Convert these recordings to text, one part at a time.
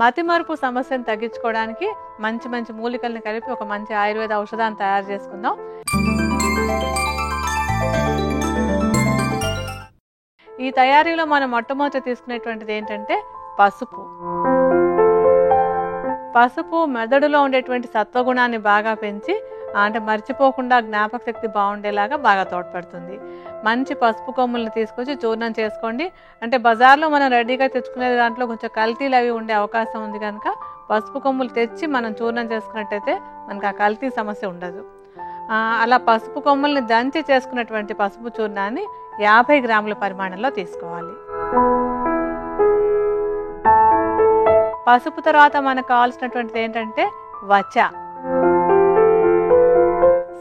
మతిమరుపు సమస్యను తగ్గించుకోవడానికి మంచి మంచి మూలికల్ని కలిపి ఒక మంచి ఆయుర్వేద ఔషధాన్ని తయారు చేసుకుందాం. ఈ తయారీలో మనం మొట్టమొదట తీసుకునేటువంటిది ఏంటంటే పసుపు. పసుపు మెదడులో ఉండేటువంటి సత్వగుణాన్ని బాగా పెంచి అంటే మర్చిపోకుండా జ్ఞాపక శక్తి బాగుండేలాగా బాగా తోడ్పడుతుంది. మంచి పసుపు కొమ్ములను తీసుకొచ్చి చూర్ణం చేసుకోండి. అంటే బజార్లో మనం రెడీగా తెచ్చుకునే దాంట్లో కొంచెం కల్తీలు అవి ఉండే అవకాశం ఉంది కనుక పసుపు కొమ్ములు తెచ్చి మనం చూర్ణం చేసుకున్నట్టయితే మనకు ఆ కల్తీ సమస్య ఉండదు. అలా పసుపు కొమ్ముల్ని దంచి చేసుకున్నటువంటి పసుపు చూర్ణాన్ని 50 గ్రాముల పరిమాణంలో తీసుకోవాలి. పసుపు తర్వాత మనకు కావాల్సినటువంటిది ఏంటంటే వచ.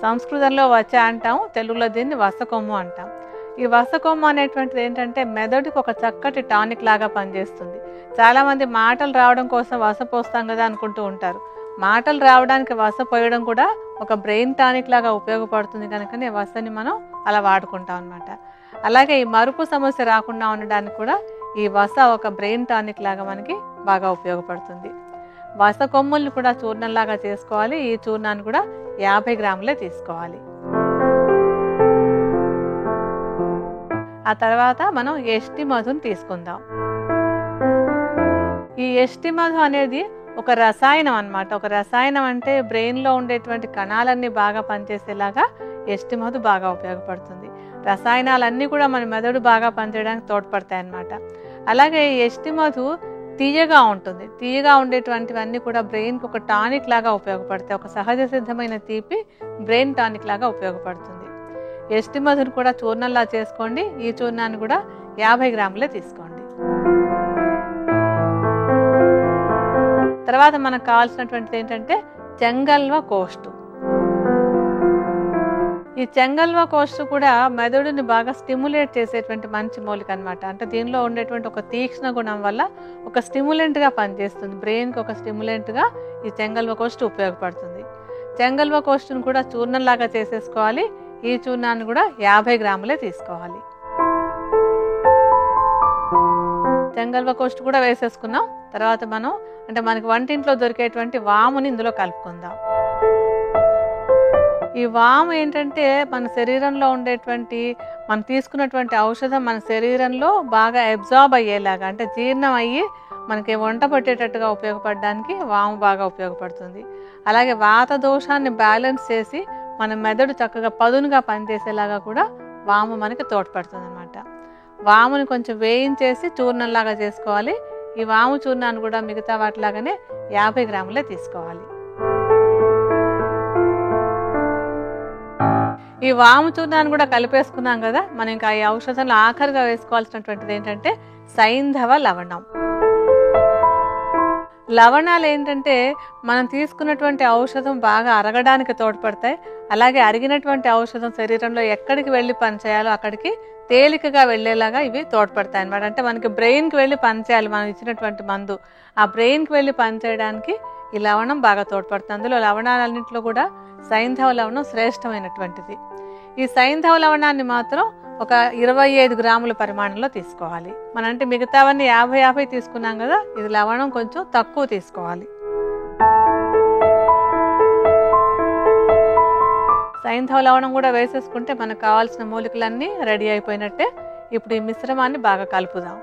సంస్కృతంలో వచ అంటాం, తెలుగులో దీన్ని వసకొమ్ము అంటాం. ఈ వసకొమ్ము అనేటువంటిది ఏంటంటే మెదడుకి ఒక చక్కటి టానిక్ లాగా పనిచేస్తుంది. చాలామంది మాటలు రావడం కోసం వస పోస్తాం కదా అనుకుంటూ ఉంటారు. మాటలు రావడానికి వస పోయడం కూడా ఒక బ్రెయిన్ టానిక్ లాగా ఉపయోగపడుతుంది కనుకనే వసని మనం అలా వాడుకుంటాం అన్నమాట. అలాగే ఈ మరుపు సమస్య రాకుండా ఉండడానికి కూడా ఈ వస ఒక బ్రెయిన్ టానిక్ లాగా మనకి బాగా ఉపయోగపడుతుంది. వస కొమ్ముల్ని కూడా చూర్ణంలాగా చేసుకోవాలి. ఈ చూర్ణాన్ని కూడా 50 గ్రాములే తీసుకోవాలి. ఆ తర్వాత మనం ఎష్టి మధుని తీసుకుందాం. ఈ ఎష్టి మధు అనేది ఒక రసాయనం అన్నమాట. ఒక రసాయనం అంటే బ్రెయిన్లో ఉండేటువంటి కణాలన్నీ బాగా పనిచేసేలాగా ఎష్టి మధు బాగా ఉపయోగపడుతుంది. రసాయనాలన్నీ కూడా మన మెదడు బాగా పనిచేయడానికి తోడ్పడతాయి అన్నమాట. అలాగే ఈ ఎష్టి మధు తీయగా ఉంటుంది. తీయగా ఉండేటువంటివన్నీ కూడా బ్రెయిన్కి ఒక టానిక్ లాగా ఉపయోగపడతాయి. ఒక సహజ సిద్ధమైన తీపి బ్రెయిన్ టానిక్ లాగా ఉపయోగపడుతుంది. ఎష్టి మధుని కూడా చూర్ణంలా చేసుకోండి. ఈ చూర్ణాన్ని కూడా 50 గ్రాములే తీసుకోండి. తర్వాత మనకు కావాల్సినటువంటిది ఏంటంటే చెంగల్వ కోష్టు. ఈ చెంగల్వ కోష్టు కూడా మెదడుని బాగా స్టిమ్యులేట్ చేసేటువంటి మంచి మూలిక అనమాట. అంటే దీనిలో ఉండేటువంటి ఒక తీక్ష్ణ గుణం వల్ల ఒక స్టిమ్యులెంట్గా పనిచేస్తుంది. బ్రెయిన్కి ఒక స్టిమ్యులెంట్గా ఈ చెంగల్వ కోష్టు ఉపయోగపడుతుంది. చెంగల్వ కోష్టును కూడా చూర్ణంలాగా చేసేసుకోవాలి. ఈ చూర్ణాన్ని కూడా 50 గ్రాములే తీసుకోవాలి. చెంగల్వ కోష్టు కూడా వేసేసుకున్నాం. తర్వాత మనం అంటే మనకి వంటింట్లో దొరికేటువంటి వాముని ఇందులో కలుపుకుందాం. ఈ వాము ఏంటంటే మన శరీరంలో ఉండేటువంటి మనం తీసుకున్నటువంటి ఔషధం మన శరీరంలో బాగా అబ్జార్బ్ అయ్యేలాగా అంటే జీర్ణం అయ్యి మనకి వంట పట్టేటట్టుగా ఉపయోగపడడానికి వాము బాగా ఉపయోగపడుతుంది. అలాగే వాత దోషాన్ని బ్యాలెన్స్ చేసి మన మెదడు చక్కగా పదునుగా పనిచేసేలాగా కూడా వాము మనకి తోడ్పడుతుంది అన్నమాట. వాముని కొంచెం వేయించేసి చూర్ణంలాగా చేసుకోవాలి. ఈ వాము చూర్ణాన్ని కూడా మిగతా వాటిలాగానే 50 గ్రాములే తీసుకోవాలి. ఈ వాము చూర్ణాన్ని కూడా కలిపేసుకున్నాం కదా. మనం ఇంకా ఈ ఔషధంలో ఆఖరిగా వేసుకోవాల్సినటువంటిది ఏంటంటే సైంధవ లవణం. లవణాలు ఏంటంటే మనం తీసుకున్నటువంటి ఔషధం బాగా అరగడానికి తోడ్పడతాయి. అలాగే అరిగినటువంటి ఔషధం శరీరంలో ఎక్కడికి వెళ్ళి పనిచేయాలో అక్కడికి తేలికగా వెళ్ళేలాగా ఇవి తోడ్పడతాయి అన్నమాట. అంటే మనకి బ్రెయిన్కి వెళ్ళి పనిచేయాలి మనం ఇచ్చినటువంటి మందు. ఆ బ్రెయిన్కి వెళ్ళి పనిచేయడానికి ఈ లవణం బాగా తోడ్పడుతుంది. అందులో లవణాలన్నింటిలో కూడా సైంధవ లవణం శ్రేష్టమైనటువంటిది. ఈ సైంధవ లవణాన్ని మాత్రం ఒక 25 గ్రాముల పరిమాణంలో తీసుకోవాలి. మన అంటే మిగతావన్నీ 50 తీసుకున్నాం కదా. ఇది లవణం కొంచెం తక్కువ తీసుకోవాలి. సైంధవ లవణం కూడా వేసేసుకుంటే మనకు కావాల్సిన మూలికలన్నీ రెడీ అయిపోయినట్టే. ఇప్పుడు ఈ మిశ్రమాన్ని బాగా కలుపుదాం.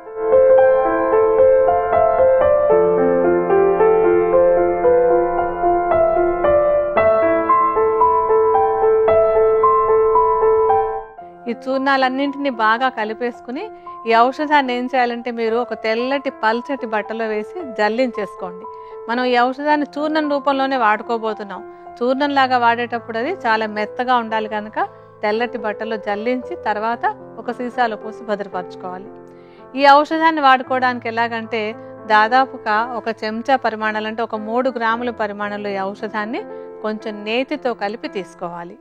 ఈ చూర్ణాలన్నింటినీ బాగా కలిపేసుకుని ఈ ఔషధాన్ని ఏం చేయాలంటే మీరు ఒక తెల్లటి పల్చటి బట్టలో వేసి జల్లించేసుకోండి. మనం ఈ ఔషధాన్ని చూర్ణం రూపంలోనే వాడుకోబోతున్నాం. చూర్ణంలాగా వాడేటప్పుడు అది చాలా మెత్తగా ఉండాలి కనుక తెల్లటి బట్టలో జల్లించి తర్వాత ఒక సీసాలో పోసి భద్రపరచుకోవాలి. ఈ ఔషధాన్ని వాడుకోవడానికి ఎలాగంటే దాదాపుగా ఒక చెంచా పరిమాణాలు అంటే ఒక 3 గ్రాముల పరిమాణంలో ఈ ఔషధాన్ని కొంచెం నేతితో కలిపి తీసుకోవాలి.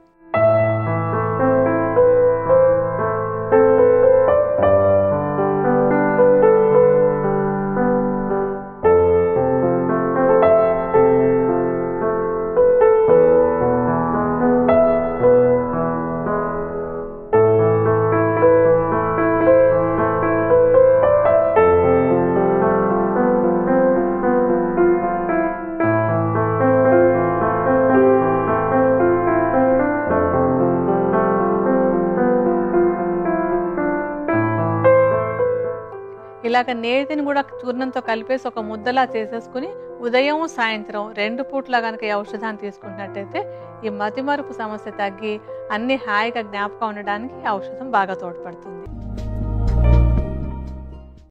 ఇలాగ నేతిని కూడా చూర్ణంతో కలిపేసి ఒక ముద్దలా చేసేసుకుని ఉదయం సాయంత్రం 2 పూట్ల కనుక ఈ ఔషధాన్ని తీసుకున్నట్టయితే ఈ మతిమరుపు సమస్య తగ్గి అన్ని హాయిగా జ్ఞాపకం ఉండడానికి ఈ ఔషధం బాగా తోడ్పడుతుంది.